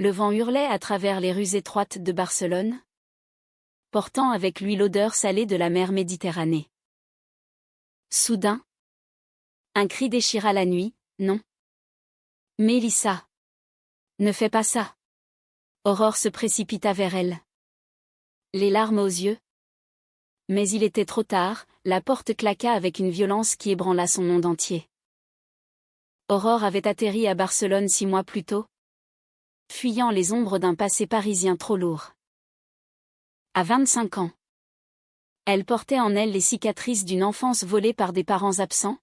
Le vent hurlait à travers les rues étroites de Barcelone, portant avec lui l'odeur salée de la mer Méditerranée. Soudain, un cri déchira la nuit, non. Mélissa. Ne fais pas ça. Aurore se précipita vers elle. Les larmes aux yeux. Mais il était trop tard, la porte claqua avec une violence qui ébranla son monde entier. Aurore avait atterri à Barcelone 6 mois plus tôt, fuyant les ombres d'un passé parisien trop lourd. À 25 ans, elle portait en elle les cicatrices d'une enfance volée par des parents absents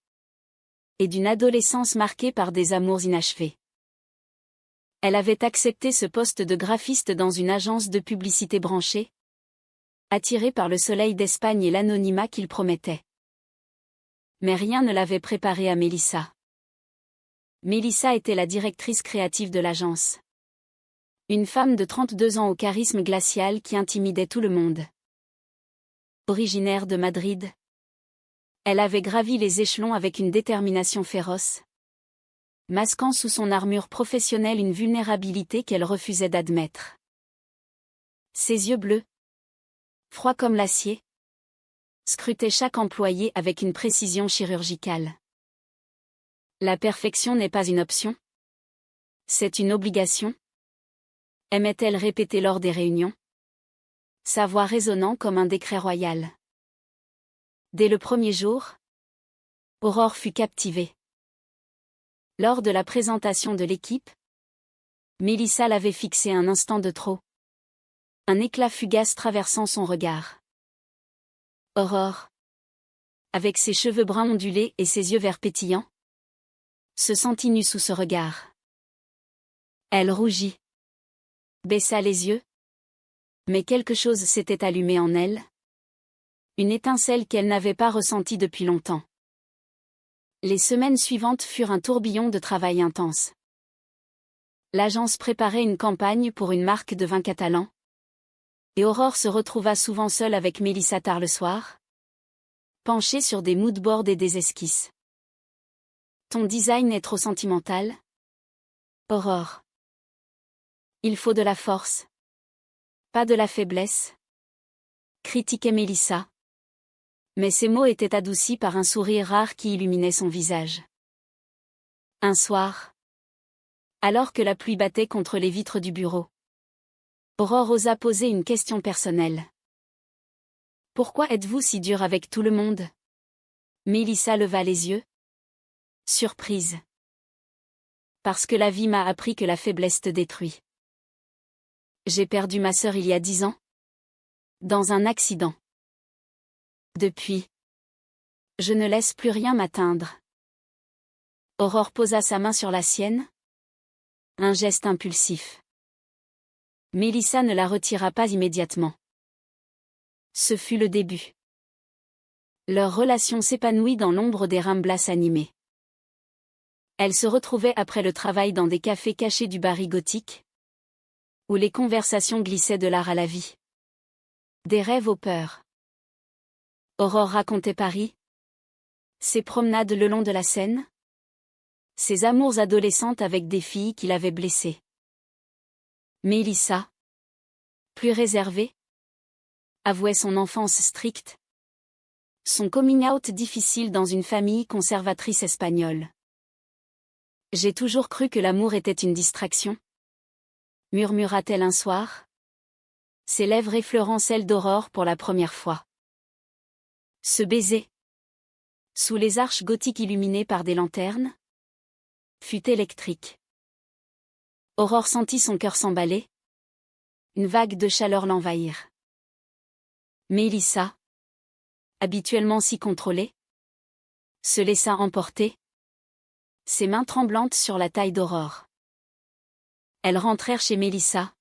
et d'une adolescence marquée par des amours inachevés. Elle avait accepté ce poste de graphiste dans une agence de publicité branchée, attirée par le soleil d'Espagne et l'anonymat qu'il promettait. Mais rien ne l'avait préparée à Mélissa. Mélissa était la directrice créative de l'agence. Une femme de 32 ans au charisme glacial qui intimidait tout le monde. Originaire de Madrid, elle avait gravi les échelons avec une détermination féroce, masquant sous son armure professionnelle une vulnérabilité qu'elle refusait d'admettre. Ses yeux bleus, froids comme l'acier, scrutaient chaque employé avec une précision chirurgicale. La perfection n'est pas une option. C'est une obligation. Aimait-elle répéter lors des réunions, sa voix résonnant comme un décret royal. Dès le premier jour, Aurore fut captivée. Lors de la présentation de l'équipe, Mélissa l'avait fixé un instant de trop. Un éclat fugace traversant son regard. Aurore, avec ses cheveux bruns ondulés et ses yeux verts pétillants, se sentit nue sous ce regard. Elle rougit, baissa les yeux, mais quelque chose s'était allumé en elle. Une étincelle qu'elle n'avait pas ressentie depuis longtemps. Les semaines suivantes furent un tourbillon de travail intense. L'agence préparait une campagne pour une marque de vin catalan. Et Aurore se retrouva souvent seule avec Mélissa tard le soir, penchée sur des moodboards et des esquisses. Ton design est trop sentimental, Aurore. Il faut de la force, pas de la faiblesse, critiquait Mélissa. Mais ces mots étaient adoucis par un sourire rare qui illuminait son visage. Un soir, alors que la pluie battait contre les vitres du bureau, Aurore osa poser une question personnelle. Pourquoi êtes-vous si dur avec tout le monde? Mélissa leva les yeux. Surprise. Parce que la vie m'a appris que la faiblesse te détruit. J'ai perdu ma sœur il y a 10 ans. Dans un accident. Depuis, je ne laisse plus rien m'atteindre. Aurore posa sa main sur la sienne. Un geste impulsif. Mélissa ne la retira pas immédiatement. Ce fut le début. Leur relation s'épanouit dans l'ombre des Ramblas animées. Elles se retrouvaient après le travail dans des cafés cachés du Barry gothique, où les conversations glissaient de l'art à la vie. Des rêves aux peurs. Aurore racontait Paris, ses promenades le long de la Seine, ses amours adolescentes avec des filles qui l'avaient blessée. Mélissa, plus réservée, avouait son enfance stricte, son coming out difficile dans une famille conservatrice espagnole. J'ai toujours cru que l'amour était une distraction, murmura-t-elle un soir, ses lèvres effleurant celles d'Aurore pour la première fois. Ce baiser, sous les arches gothiques illuminées par des lanternes, fut électrique. Aurore sentit son cœur s'emballer. Une vague de chaleur l'envahir. Mélissa, habituellement si contrôlée, se laissa emporter, ses mains tremblantes sur la taille d'Aurore. Elles rentrèrent chez Mélissa,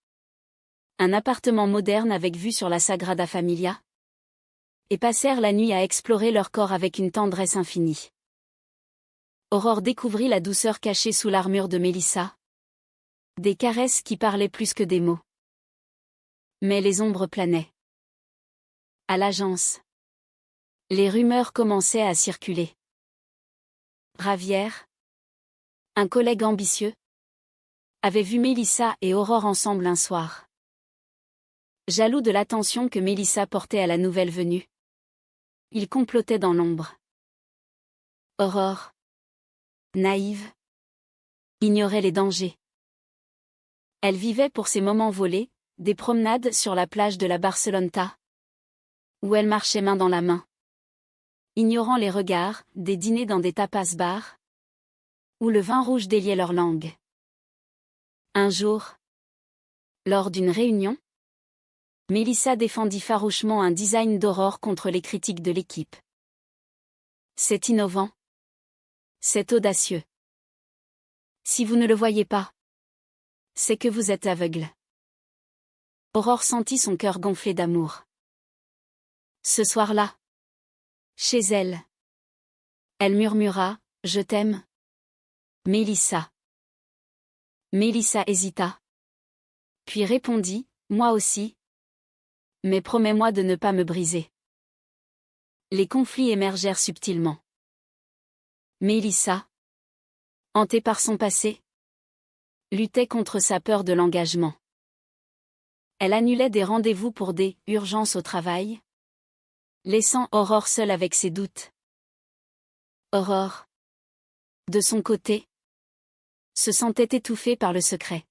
un appartement moderne avec vue sur la Sagrada Familia, et passèrent la nuit à explorer leur corps avec une tendresse infinie. Aurore découvrit la douceur cachée sous l'armure de Mélissa. Des caresses qui parlaient plus que des mots. Mais les ombres planaient. À l'agence, les rumeurs commençaient à circuler. Ravière, un collègue ambitieux, avait vu Mélissa et Aurore ensemble un soir. Jaloux de l'attention que Mélissa portait à la nouvelle venue, il complotait dans l'ombre. Aurore, naïve, ignorait les dangers. Elle vivait pour ses moments volés, des promenades sur la plage de la Barceloneta, où elle marchait main dans la main, ignorant les regards, des dîners dans des tapas-bars, où le vin rouge déliait leur langue. Un jour, lors d'une réunion, Mélissa défendit farouchement un design d'Aurore contre les critiques de l'équipe. C'est innovant. C'est audacieux. Si vous ne le voyez pas, c'est que vous êtes aveugle. Aurore sentit son cœur gonfler d'amour. Ce soir-là, chez elle, elle murmura « Je t'aime, Mélissa ». Mélissa hésita. Puis répondit « Moi aussi. Mais promets-moi de ne pas me briser ». Les conflits émergèrent subtilement. Mélissa, hantée par son passé, luttait contre sa peur de l'engagement. Elle annulait des rendez-vous pour des « urgences au travail », laissant Aurore seule avec ses doutes. Aurore, de son côté, se sentait étouffée par le secret.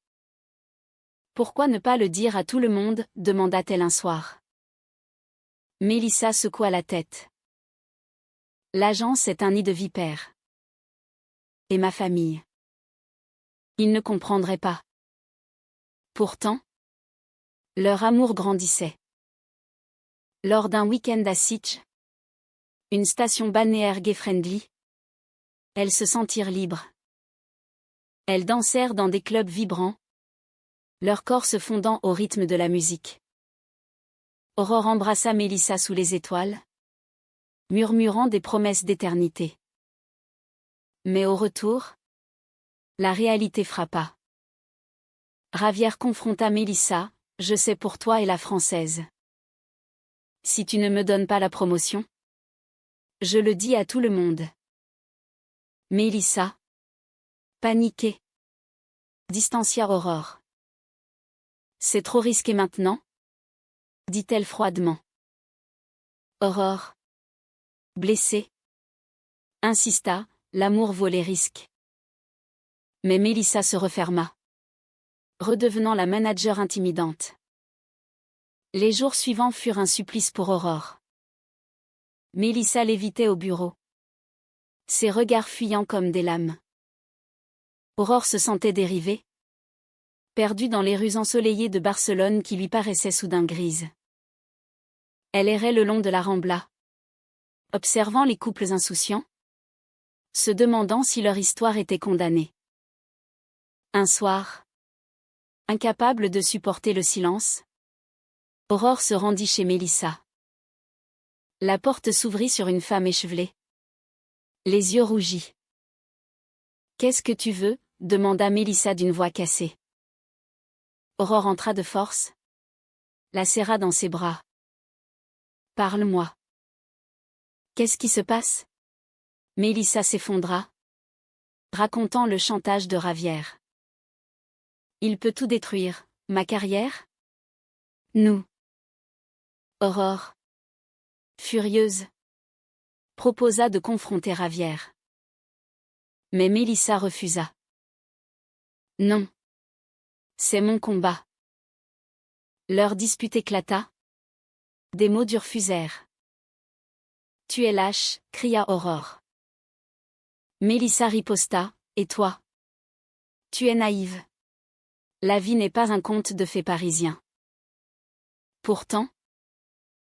Pourquoi ne pas le dire à tout le monde, demanda-t-elle un soir. Mélissa secoua la tête. L'agence est un nid de vipères. Et ma famille? Ils ne comprendraient pas. Pourtant, leur amour grandissait. Lors d'un week-end à Sitges, une station balnéaire gay-friendly, elles se sentirent libres. Elles dansèrent dans des clubs vibrants, leur corps se fondant au rythme de la musique. Aurore embrassa Mélissa sous les étoiles, murmurant des promesses d'éternité. Mais au retour, la réalité frappa. Ravière confronta Mélissa, « Je sais pour toi et la française. Si tu ne me donnes pas la promotion, je le dis à tout le monde. » Mélissa, paniquée, distancia Aurore. « C'est trop risqué maintenant ?» dit-elle froidement. Aurore, blessée, insista, l'amour vaut les risques. Mais Mélissa se referma, redevenant la manager intimidante. Les jours suivants furent un supplice pour Aurore. Mélissa l'évitait au bureau, ses regards fuyant comme des lames. Aurore se sentait dérivée, perdue dans les rues ensoleillées de Barcelone qui lui paraissaient soudain grises. Elle errait le long de la Rambla, observant les couples insouciants, se demandant si leur histoire était condamnée. Un soir, incapable de supporter le silence, Aurore se rendit chez Mélissa. La porte s'ouvrit sur une femme échevelée, les yeux rougis. « Qu'est-ce que tu veux ?» demanda Mélissa d'une voix cassée. Aurore entra de force, la serra dans ses bras. « Parle-moi. Qu'est-ce qui se passe ?» Mélissa s'effondra, racontant le chantage de Ravière. « Il peut tout détruire, ma carrière ? Nous. » Aurore, furieuse, proposa de confronter Ravière. Mais Mélissa refusa. « Non. C'est mon combat. » Leur dispute éclata. Des mots durs fusèrent. « Tu es lâche !» cria Aurore. Mélissa riposta. « Et toi ? Tu es naïve. La vie n'est pas un conte de fées parisien. » Pourtant,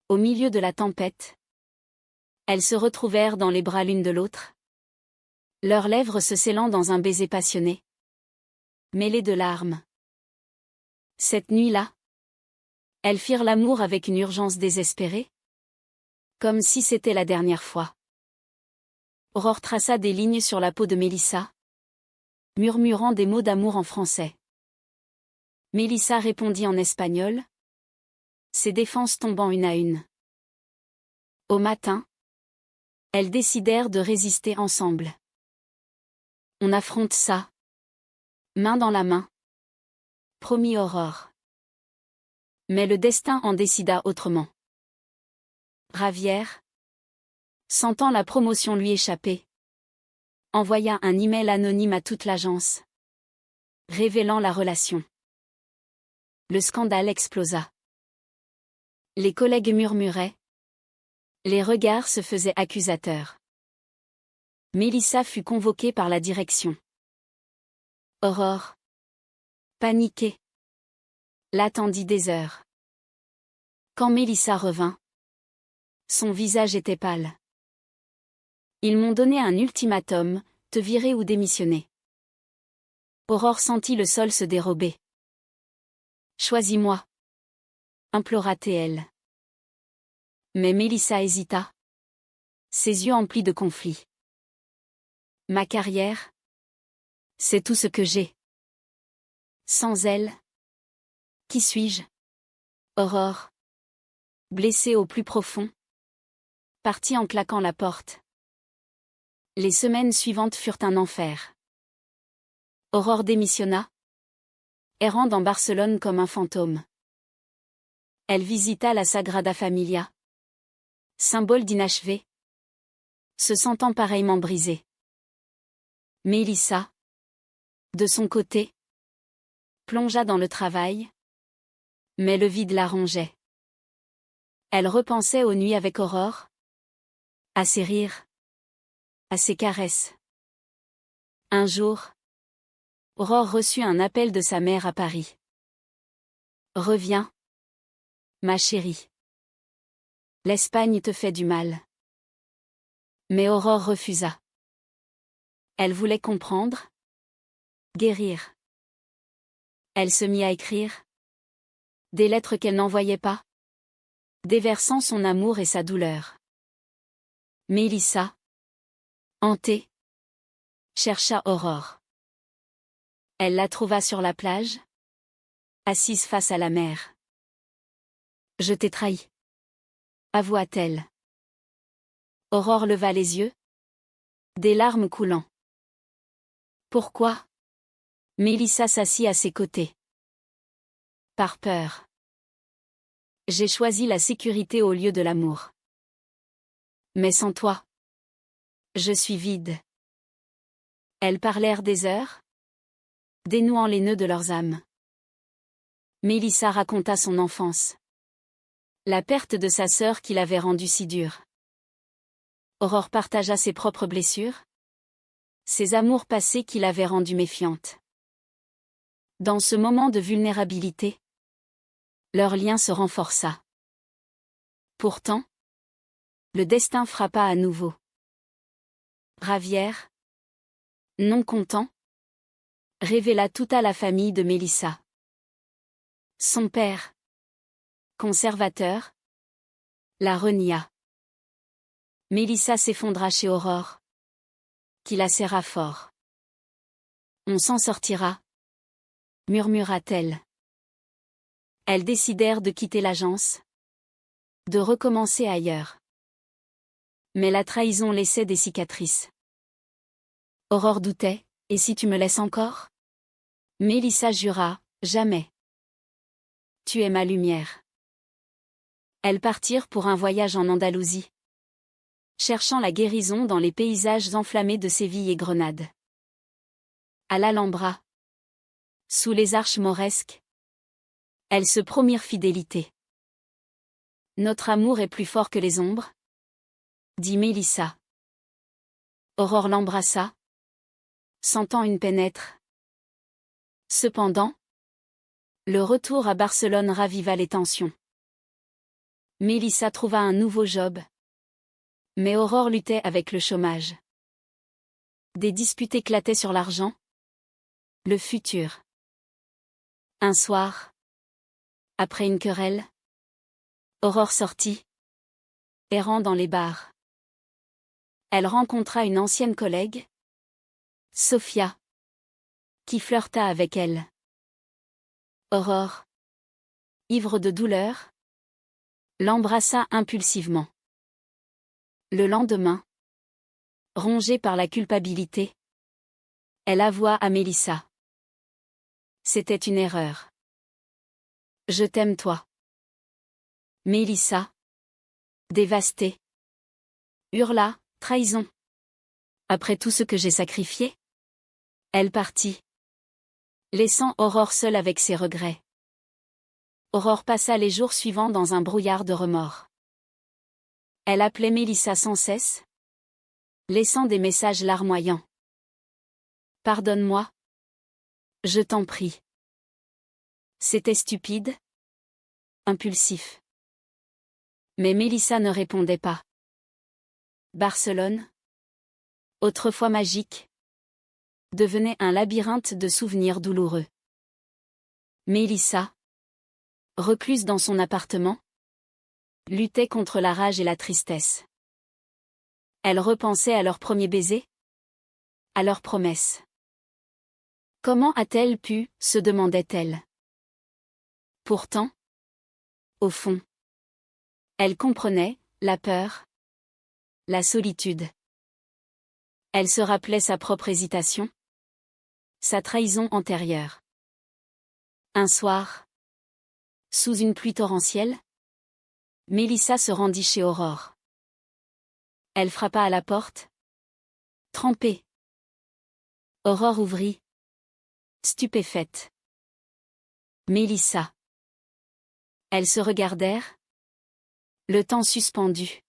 au milieu de la tempête, elles se retrouvèrent dans les bras l'une de l'autre, leurs lèvres se scellant dans un baiser passionné, mêlé de larmes. Cette nuit-là, elles firent l'amour avec une urgence désespérée, comme si c'était la dernière fois. Aurore traça des lignes sur la peau de Mélissa, murmurant des mots d'amour en français. Mélissa répondit en espagnol, ses défenses tombant une à une. Au matin, elles décidèrent de résister ensemble. On affronte ça, main dans la main, promit Aurore. Mais le destin en décida autrement. Ravière, sentant la promotion lui échapper, envoya un email anonyme à toute l'agence, révélant la relation. Le scandale explosa. Les collègues murmuraient. Les regards se faisaient accusateurs. Mélissa fut convoquée par la direction. Aurore, paniquée, l'attendit des heures. Quand Mélissa revint, son visage était pâle. Ils m'ont donné un ultimatum, te virer ou démissionner. Aurore sentit le sol se dérober. Choisis-moi, implora-t-elle. Mais Mélissa hésita, ses yeux emplis de conflit. Ma carrière, c'est tout ce que j'ai. Sans elle, qui suis-je? Aurore, blessée au plus profond, partit en claquant la porte. Les semaines suivantes furent un enfer. Aurore démissionna, errant dans Barcelone comme un fantôme. Elle visita la Sagrada Familia, symbole d'inachevé, se sentant pareillement brisée. Mélissa, de son côté, plongea dans le travail, mais le vide la rongeait. Elle repensait aux nuits avec Aurore, à ses rires, à ses caresses. Un jour, Aurore reçut un appel de sa mère à Paris. Reviens, ma chérie. L'Espagne te fait du mal. Mais Aurore refusa. Elle voulait comprendre, guérir. Elle se mit à écrire des lettres qu'elle n'envoyait pas, déversant son amour et sa douleur. Mélissa, hantée, chercha Aurore. Elle la trouva sur la plage, assise face à la mer. Je t'ai trahi, avoua-t-elle. Aurore leva les yeux, des larmes coulant. Pourquoi? Mélissa s'assit à ses côtés. Par peur. J'ai choisi la sécurité au lieu de l'amour. Mais sans toi, je suis vide. Elles parlèrent des heures, dénouant les nœuds de leurs âmes. Mélissa raconta son enfance. La perte de sa sœur qui l'avait rendue si dure. Aurore partagea ses propres blessures, ses amours passés qui l'avaient rendue méfiante. Dans ce moment de vulnérabilité, leur lien se renforça. Pourtant, le destin frappa à nouveau. Ravière, non content, révéla tout à la famille de Mélissa. Son père, conservateur, la renia. Mélissa s'effondra chez Aurore, qui la serra fort. On s'en sortira, murmura-t-elle. Elles décidèrent de quitter l'agence, de recommencer ailleurs. Mais la trahison laissait des cicatrices. Aurore doutait, et si tu me laisses encore? Mélissa jura, jamais. Tu es ma lumière. Elles partirent pour un voyage en Andalousie, cherchant la guérison dans les paysages enflammés de Séville et Grenade. À l'Alhambra, sous les arches mauresques, elles se promirent fidélité. Notre amour est plus fort que les ombres, dit Mélissa. Aurore l'embrassa, sentant une pénètre. Cependant, le retour à Barcelone raviva les tensions. Mélissa trouva un nouveau job, mais Aurore luttait avec le chômage. Des disputes éclataient sur l'argent, le futur. Un soir, après une querelle, Aurore sortit, errant dans les bars. Elle rencontra une ancienne collègue, Sophia, qui flirta avec elle. Aurore, ivre de douleur, l'embrassa impulsivement. Le lendemain, rongée par la culpabilité, elle avoua à Mélissa. C'était une erreur. Je t'aime toi. Mélissa, dévastée, hurla, trahison. Après tout ce que j'ai sacrifié? Elle partit, laissant Aurore seule avec ses regrets. Aurore passa les jours suivants dans un brouillard de remords. Elle appelait Mélissa sans cesse, laissant des messages larmoyants. Pardonne-moi. Je t'en prie. C'était stupide, impulsif. Mais Mélissa ne répondait pas. Barcelone, autrefois magique, devenait un labyrinthe de souvenirs douloureux. Mélissa, recluse dans son appartement, luttait contre la rage et la tristesse. Elle repensait à leur premier baiser, à leurs promesses. Comment a-t-elle pu, se demandait-elle. Pourtant, au fond, elle comprenait, la peur, la solitude. Elle se rappelait sa propre hésitation, sa trahison antérieure. Un soir, sous une pluie torrentielle, Mélissa se rendit chez Aurore. Elle frappa à la porte. Trempée. Aurore ouvrit. Stupéfaite. Mélissa. Elles se regardèrent. Le temps suspendu.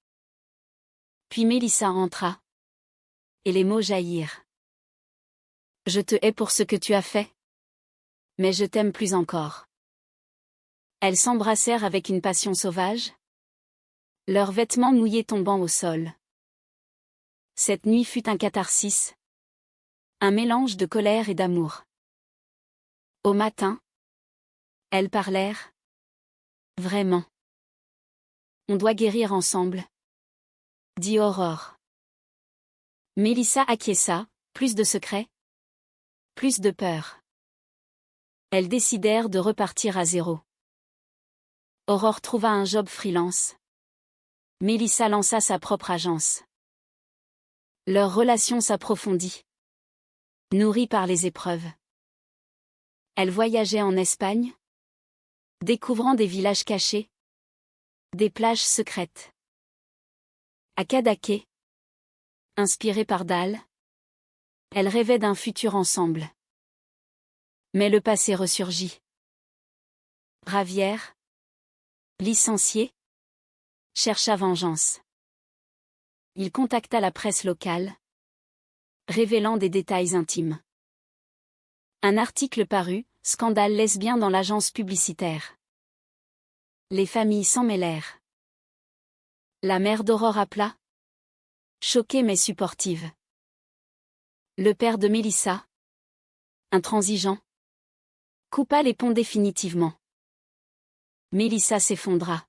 Puis Mélissa entra. Et les mots jaillirent. Je te hais pour ce que tu as fait. Mais je t'aime plus encore. Elles s'embrassèrent avec une passion sauvage. Leurs vêtements mouillés tombant au sol. Cette nuit fut un catharsis. Un mélange de colère et d'amour. Au matin, elles parlèrent. Vraiment. On doit guérir ensemble, dit Aurore. Mélissa acquiesça, plus de secrets, plus de peur. Elles décidèrent de repartir à zéro. Aurore trouva un job freelance. Mélissa lança sa propre agence. Leur relation s'approfondit. Nourrie par les épreuves. Elle voyageait en Espagne, découvrant des villages cachés, des plages secrètes. À Cadaqués, inspirée par Dalle, elle rêvait d'un futur ensemble. Mais le passé ressurgit. Ravière, licencié, chercha vengeance. Il contacta la presse locale, révélant des détails intimes. Un article parut, scandale lesbien dans l'agence publicitaire. Les familles s'en mêlèrent. La mère d'Aurore appela. Choquée mais supportive. Le père de Mélissa, intransigeant, coupa les ponts définitivement. Mélissa s'effondra.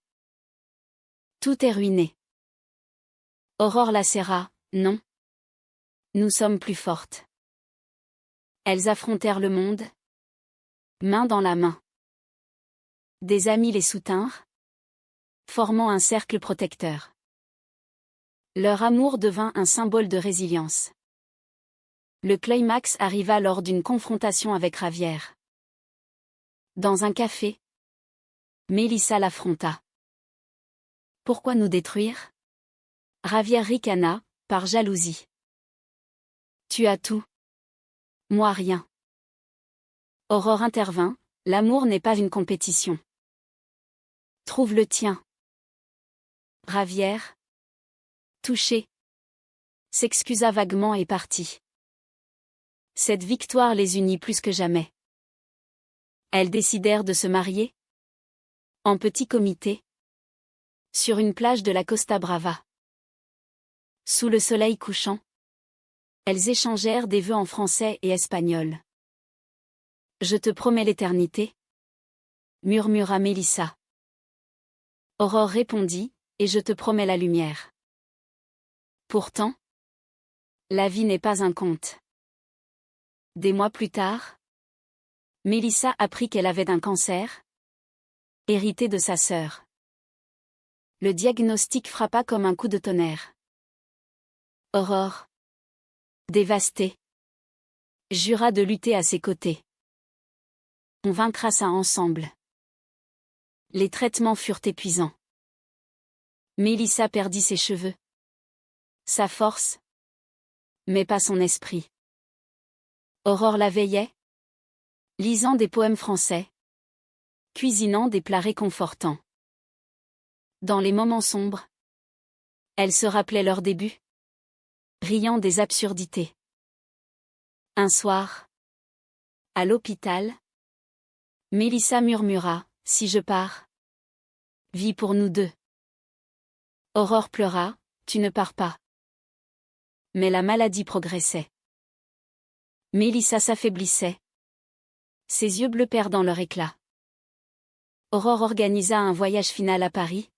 Tout est ruiné. Aurore la serra, non. Nous sommes plus fortes. Elles affrontèrent le monde, main dans la main. Des amis les soutinrent, formant un cercle protecteur. Leur amour devint un symbole de résilience. Le climax arriva lors d'une confrontation avec Ravière. Dans un café, Mélissa l'affronta. Pourquoi nous détruire? Ravière ricana, par jalousie. Tu as tout. Moi rien. Aurore intervint, l'amour n'est pas une compétition. Trouve le tien. Ravière, touchée, s'excusa vaguement et partit. Cette victoire les unit plus que jamais. Elles décidèrent de se marier. En petit comité. Sur une plage de la Costa Brava. Sous le soleil couchant. Elles échangèrent des vœux en français et espagnol. Je te promets l'éternité, murmura Mélissa. Aurore répondit, et je te promets la lumière. Pourtant, la vie n'est pas un conte. Des mois plus tard, Mélissa apprit qu'elle avait un cancer, hérité de sa sœur. Le diagnostic frappa comme un coup de tonnerre. Aurore, dévastée, jura de lutter à ses côtés. On vaincra ça ensemble. Les traitements furent épuisants. Mélissa perdit ses cheveux, sa force, mais pas son esprit. Aurore la veillait, lisant des poèmes français, cuisinant des plats réconfortants. Dans les moments sombres, elle se rappelait leur début, riant des absurdités. Un soir, à l'hôpital, Mélissa murmura, « Si je pars, vis pour nous deux. » Aurore pleura, « Tu ne pars pas. » Mais la maladie progressait. Mélissa s'affaiblissait, ses yeux bleus perdant leur éclat. Aurore organisa un voyage final à Paris,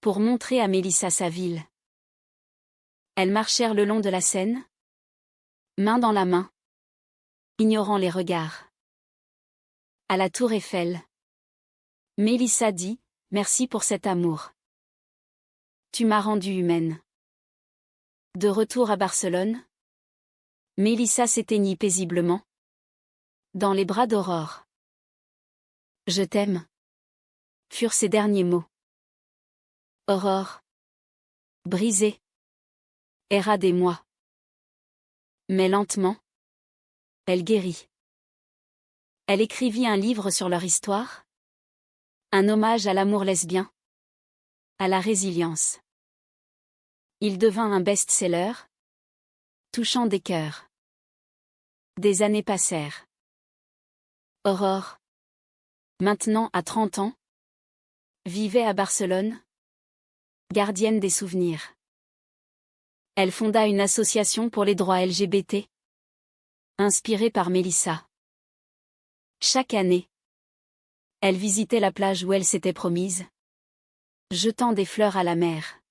pour montrer à Mélissa sa ville. Elles marchèrent le long de la Seine, main dans la main, ignorant les regards. À la Tour Eiffel, Mélissa dit, « Merci pour cet amour. Tu m'as rendue humaine. » De retour à Barcelone, Mélissa s'éteignit paisiblement, dans les bras d'Aurore. « Je t'aime » furent ses derniers mots. Aurore, brisée, erra des mois. Mais lentement, elle guérit. Elle écrivit un livre sur leur histoire, un hommage à l'amour lesbien, à la résilience. Il devint un best-seller, touchant des cœurs. Des années passèrent. Aurore, maintenant à 30 ans, vivait à Barcelone, gardienne des souvenirs. Elle fonda une association pour les droits LGBT, inspirée par Mélissa. Chaque année, elle visitait la plage où elle s'était promise, jetant des fleurs à la mer.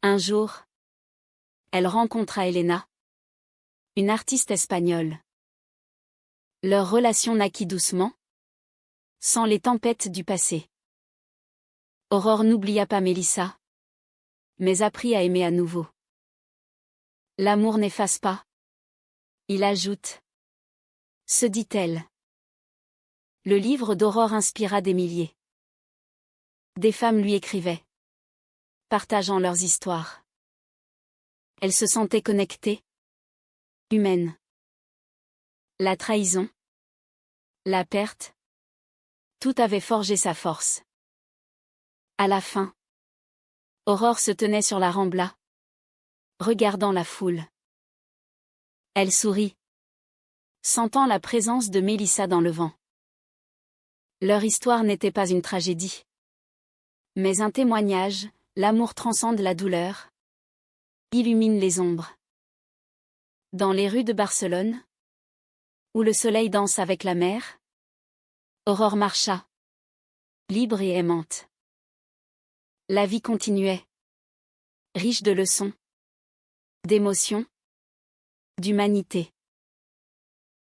Un jour, elle rencontra Elena, une artiste espagnole. Leur relation naquit doucement, sans les tempêtes du passé. Aurore n'oublia pas Mélissa, mais apprit à aimer à nouveau. L'amour n'efface pas. Il ajoute. Se dit-elle. Le livre d'Aurore inspira des milliers. Des femmes lui écrivaient, partageant leurs histoires. Elle se sentait connectée, humaine. La trahison, la perte, tout avait forgé sa force. À la fin, Aurore se tenait sur la Rambla, regardant la foule. Elle sourit, sentant la présence de Mélissa dans le vent. Leur histoire n'était pas une tragédie, mais un témoignage, l'amour transcende la douleur, illumine les ombres. Dans les rues de Barcelone, où le soleil danse avec la mer, Aurore marcha, libre et aimante. La vie continuait, riche de leçons, d'émotions, d'humanité.